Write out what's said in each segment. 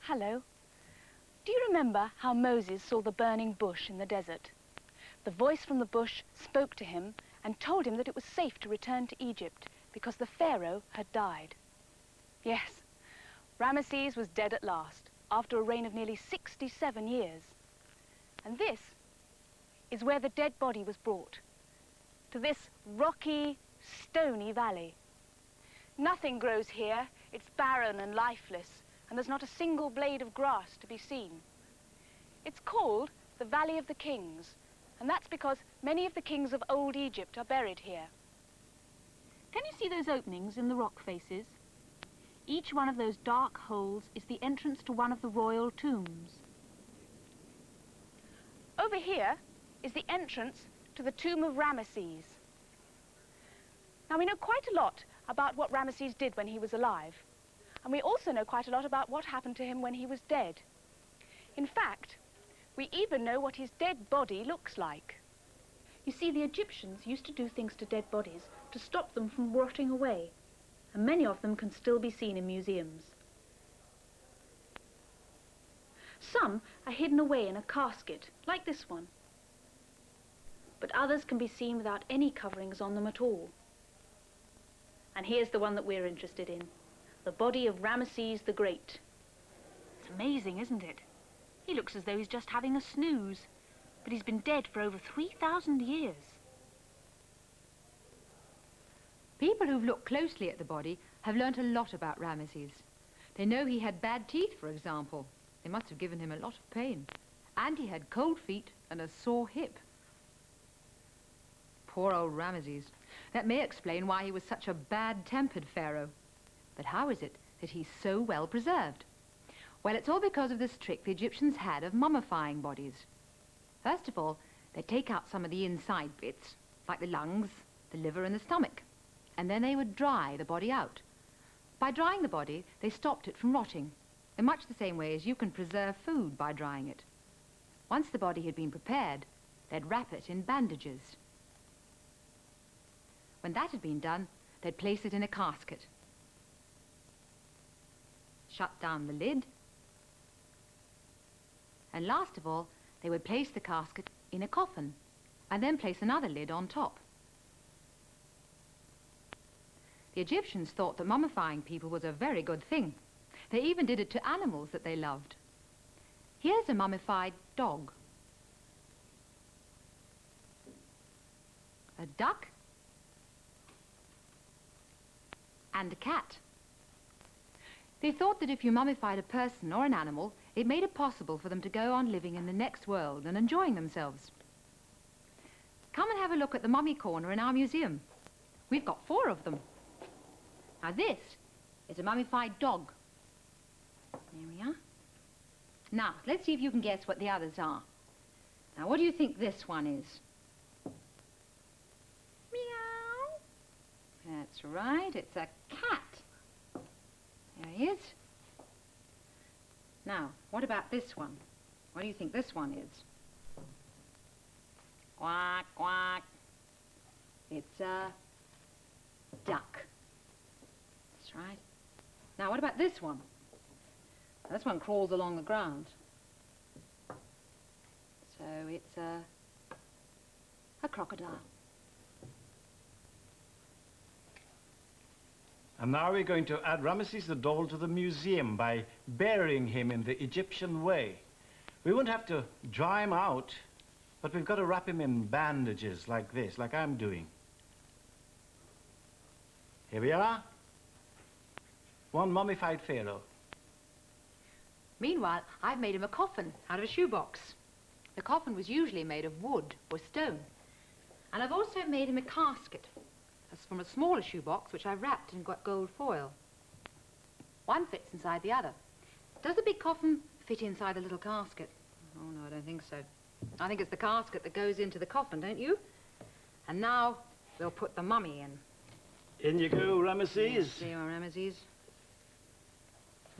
Hello. Do you remember how Moses saw the burning bush in the desert? The voice from the bush spoke to him and told him that it was safe to return to Egypt because the Pharaoh had died. Yes, Ramesses was dead at last, after a reign of nearly 67 years. And this is where the dead body was brought, to this rocky, stony valley. Nothing grows here. It's barren and lifeless, and there's not a single blade of grass to be seen. It's called the Valley of the Kings, and that's because many of the kings of old Egypt are buried here. Can you see those openings in the rock faces? Each one of those dark holes is the entrance to one of the royal tombs. Over here is the entrance to the tomb of Ramesses. Now, we know quite a lot about what Ramesses did when he was alive, and we also know quite a lot about what happened to him when he was dead. In fact, we even know what his dead body looks like. You see, the Egyptians used to do things to dead bodies to stop them from rotting away, and many of them can still be seen in museums. Some are hidden away in a casket, like this one, but others can be seen without any coverings on them at all. And here's the one that we're interested in, the body of Ramses the Great. It's amazing, isn't it? He looks as though he's just having a snooze, but he's been dead for over 3,000 years. People who've looked closely at the body have learnt a lot about Ramesses. They know he had bad teeth, for example. They must have given him a lot of pain. And he had cold feet and a sore hip. Poor old Ramesses. That may explain why he was such a bad-tempered pharaoh. But how is it that he's so well preserved? Well, it's all because of this trick the Egyptians had of mummifying bodies. First of all, they take out some of the inside bits, like the lungs, the liver and the stomach, and then they would dry the body out. By drying the body, they stopped it from rotting, in much the same way as you can preserve food by drying it. Once the body had been prepared, they'd wrap it in bandages. When that had been done, they'd place it in a casket, shut down the lid, and last of all, they would place the casket in a coffin and then place another lid on top. The Egyptians thought that mummifying people was a very good thing. They even did it to animals that they loved. Here's a mummified dog, a duck, and a cat. They thought that if you mummified a person or an animal, it made it possible for them to go on living in the next world and enjoying themselves. Come and have a look at the mummy corner in our museum. We've got 4 of them. Now this is a mummified dog. There we are. Now, let's see if you can guess what the others are. Now, what do you think this one is? Meow. That's right, it's a cat. There he is. Now, what about this one? What do you think this one is? Quack, quack. It's a duck. That's right. Now, what about this one? This one crawls along the ground. So it's a crocodile. And now we're going to add Ramesses the doll to the museum by burying him in the Egyptian way. We won't have to dry him out, but we've got to wrap him in bandages like this, like I'm doing. Here we are. One mummified pharaoh. Meanwhile, I've made him a coffin out of a shoebox. The coffin was usually made of wood or stone. And I've also made him a casket. That's from a smaller shoebox, which I've wrapped in gold foil. One fits inside the other. Does the big coffin fit inside the little casket? Oh, no, I don't think so. I think it's the casket that goes into the coffin, don't you? And now we'll put the mummy in. In you go, Ramesses. Yes, there you are, Ramesses.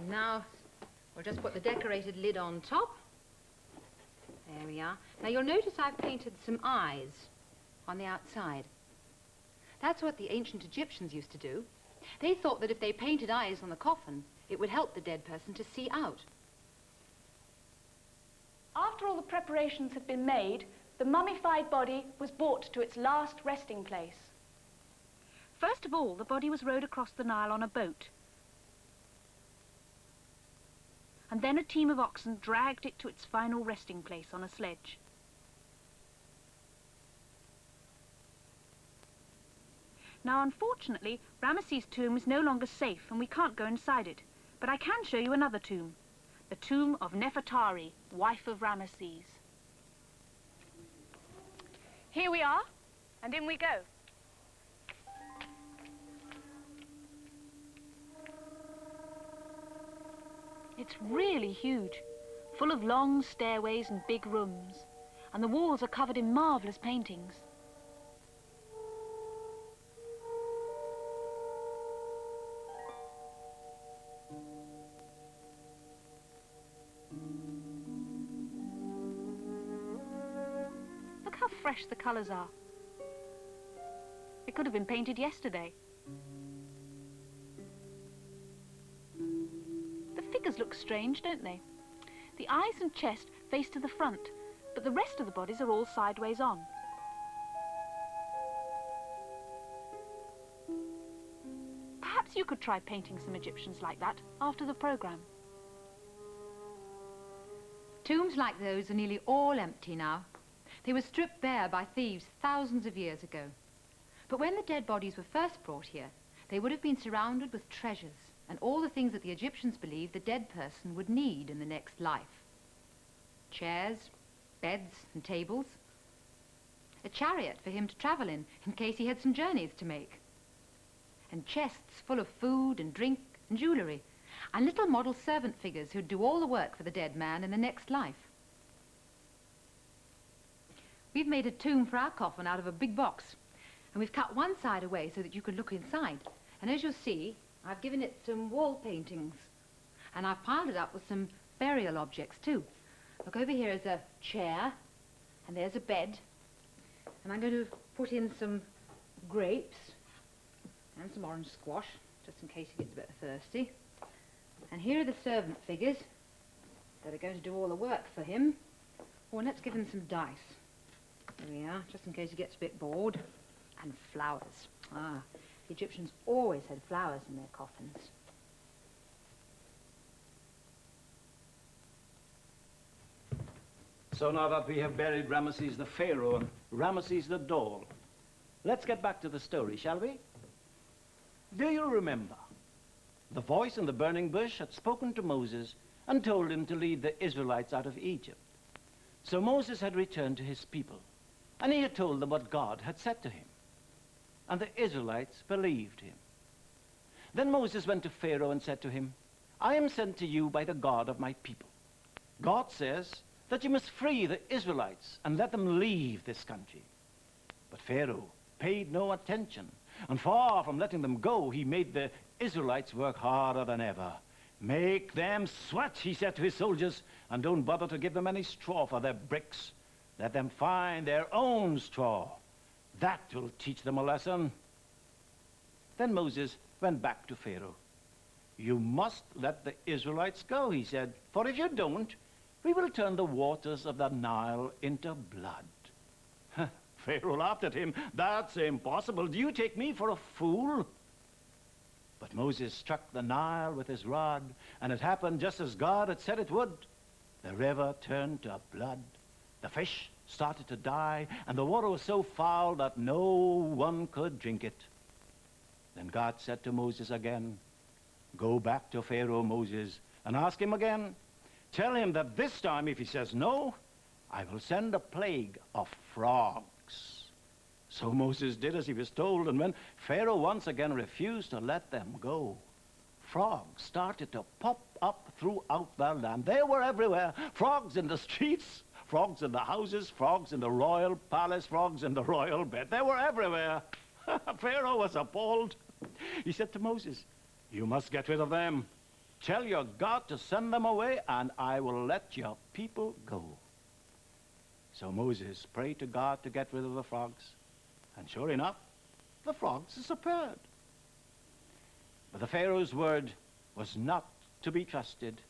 Now, we'll just put the decorated lid on top. There we are. Now, you'll notice I've painted some eyes on the outside. That's what the ancient Egyptians used to do. They thought that if they painted eyes on the coffin, it would help the dead person to see out. After all the preparations had been made, the mummified body was brought to its last resting place. First of all, the body was rowed across the Nile on a boat. And then a team of oxen dragged it to its final resting place on a sledge. Now, unfortunately, Ramses' tomb is no longer safe and we can't go inside it. But I can show you another tomb, the tomb of Nefertari, wife of Ramses. Here we are, and in we go. It's really huge, full of long stairways and big rooms, and the walls are covered in marvellous paintings. Look how fresh the colours are. It could have been painted yesterday. The figures look strange, don't they? The eyes and chest face to the front, but the rest of the bodies are all sideways on. Perhaps you could try painting some Egyptians like that after the programme. Tombs like those are nearly all empty now. They were stripped bare by thieves thousands of years ago. But when the dead bodies were first brought here, they would have been surrounded with treasures and all the things that the Egyptians believed the dead person would need in the next life. Chairs, beds and tables. A chariot for him to travel in case he had some journeys to make. And chests full of food and drink and jewellery, and little model servant figures who'd do all the work for the dead man in the next life. We've made a tomb for our coffin out of a big box, and we've cut one side away so that you can look inside. And as you'll see, I've given it some wall paintings, and I've piled it up with some burial objects too. Look, over here is a chair, and there's a bed, and I'm going to put in some grapes and some orange squash, just in case he gets a bit thirsty. And here are the servant figures that are going to do all the work for him. Oh, and let's give him some dice. There we are, just in case he gets a bit bored. And flowers. Ah, the Egyptians always had flowers in their coffins. So now that we have buried Ramses the Pharaoh and Ramses the doll, let's get back to the story, shall we? Do you remember? The voice in the burning bush had spoken to Moses and told him to lead the Israelites out of Egypt. So Moses had returned to his people, and he had told them what God had said to him. And the Israelites believed him. Then Moses went to Pharaoh and said to him, I am sent to you by the God of my people. God says that you must free the Israelites and let them leave this country. But Pharaoh paid no attention, and far from letting them go, he made the Israelites work harder than ever. Make them sweat, he said to his soldiers, and don't bother to give them any straw for their bricks. Let them find their own straw. That will teach them a lesson. Then Moses went back to Pharaoh. You must let the Israelites go, he said, for if you don't, we will turn the waters of the Nile into blood. Pharaoh laughed at him. That's impossible. Do you take me for a fool? But Moses struck the Nile with his rod, and it happened just as God had said it would. The river turned to blood. The fish started to die, and the water was so foul that no one could drink it. Then God said to Moses again, Go back to Pharaoh, Moses, and ask him again. Tell him that this time, if he says no, I will send a plague of frogs. So Moses did as he was told, and when Pharaoh once again refused to let them go, frogs started to pop up throughout the land. They were everywhere. Frogs in the streets, frogs in the houses, frogs in the royal palace, frogs in the royal bed. They were everywhere. Pharaoh was appalled. He said to Moses, You must get rid of them. Tell your God to send them away, and I will let your people go. So Moses prayed to God to get rid of the frogs. And sure enough, the frogs disappeared. But the Pharaoh's word was not to be trusted.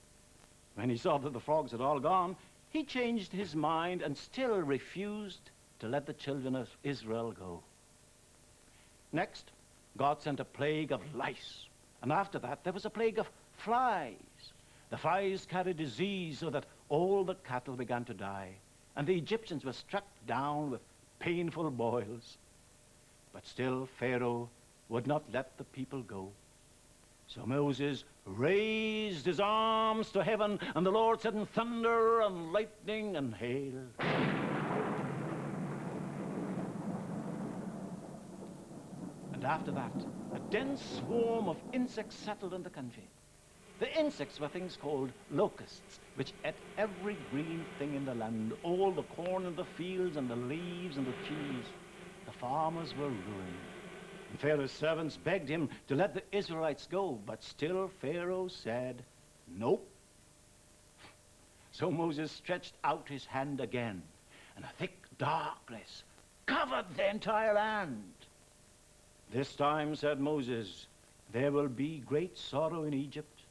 When he saw that the frogs had all gone, he changed his mind and still refused to let the children of Israel go. Next, God sent a plague of lice, and after that there was a plague of flies. The flies carried disease so that all the cattle began to die, and the Egyptians were struck down with painful boils. But still Pharaoh would not let the people go. So Moses raised his arms to heaven, and the Lord sent thunder and lightning and hail. And after that, a dense swarm of insects settled in the country. The insects were things called locusts, which ate every green thing in the land, all the corn in the fields and the leaves and the trees. The farmers were ruined. And Pharaoh's servants begged him to let the Israelites go, but still Pharaoh said, "Nope." So Moses stretched out his hand again, and a thick darkness covered the entire land. "This time," said Moses, "there will be great sorrow in Egypt.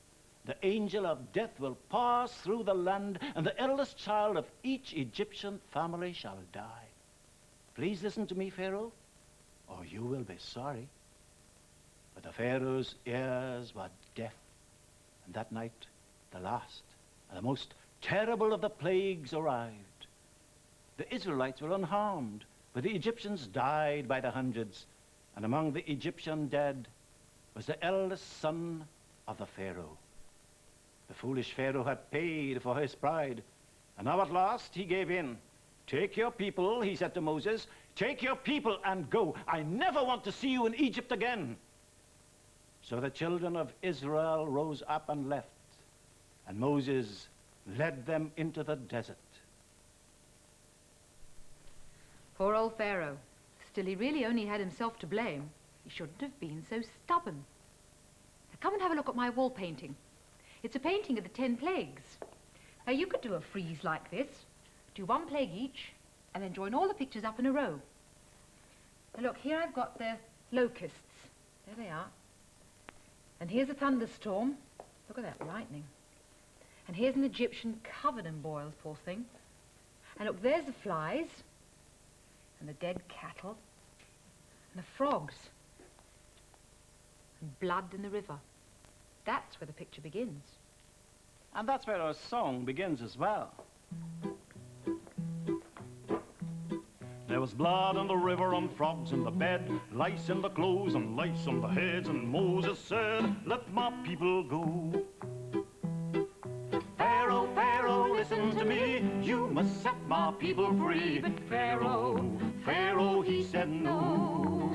The angel of death will pass through the land, and the eldest child of each Egyptian family shall die. Please listen to me, Pharaoh, or you will be sorry." But the Pharaoh's ears were deaf, and that night the last and the most terrible of the plagues arrived. The Israelites were unharmed, but the Egyptians died by the hundreds, and among the Egyptian dead was the eldest son of the Pharaoh. The foolish Pharaoh had paid for his pride, and now at last he gave in. "Take your people," he said to Moses, "take your people and go. I never want to see you in Egypt again." So the children of Israel rose up and left, and Moses led them into the desert. Poor old Pharaoh. Still, he really only had himself to blame. He shouldn't have been so stubborn. Now, come and have a look at my wall painting. It's a painting of the 10 plagues. Now, you could do a frieze like this. Do 1 plague each, and then join all the pictures up in a row. Now, look, here I've got the locusts. There they are. And here's a thunderstorm. Look at that lightning. And here's an Egyptian covered in boils, poor thing. And look, there's the flies, and the dead cattle, and the frogs, and blood in the river. That's where the picture begins. And that's where our song begins as well. There was blood in the river and frogs in the bed, lice in the clothes and lice on the heads, and Moses said, "Let my people go." "Pharaoh, Pharaoh, listen to me, you must set my people free." But Pharaoh, he said no.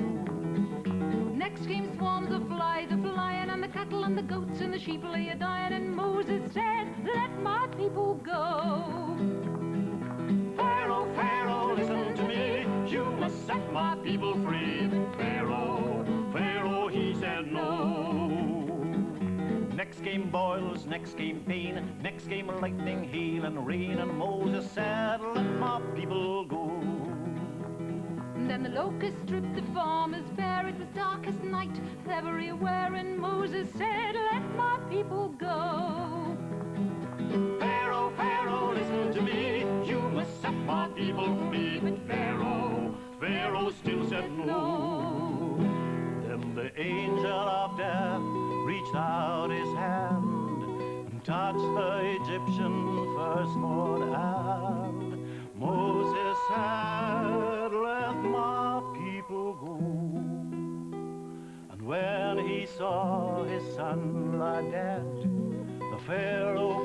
Next came swarms of flies a-flying, and the cattle and the goats and the sheep lay a-dying, and Moses said, "Let my people go." "Pharaoh, Pharaoh, listen to me, you must set my people free." But Pharaoh, he said no. Next came boils, next came pain, next came lightning, hail and rain, and Moses said, "Let my people go." And then the locusts stripped the farmers bare. It was darkest night everywhere, and Moses said, "Let my people go." "Pharaoh, Pharaoh, listen to me, you must set my people free." But Pharaoh still said no. Then the angel of death reached out his hand and touched the Egyptian firstborn, and Moses said, "Let my people go." And when he saw his son lie dead, the Pharaoh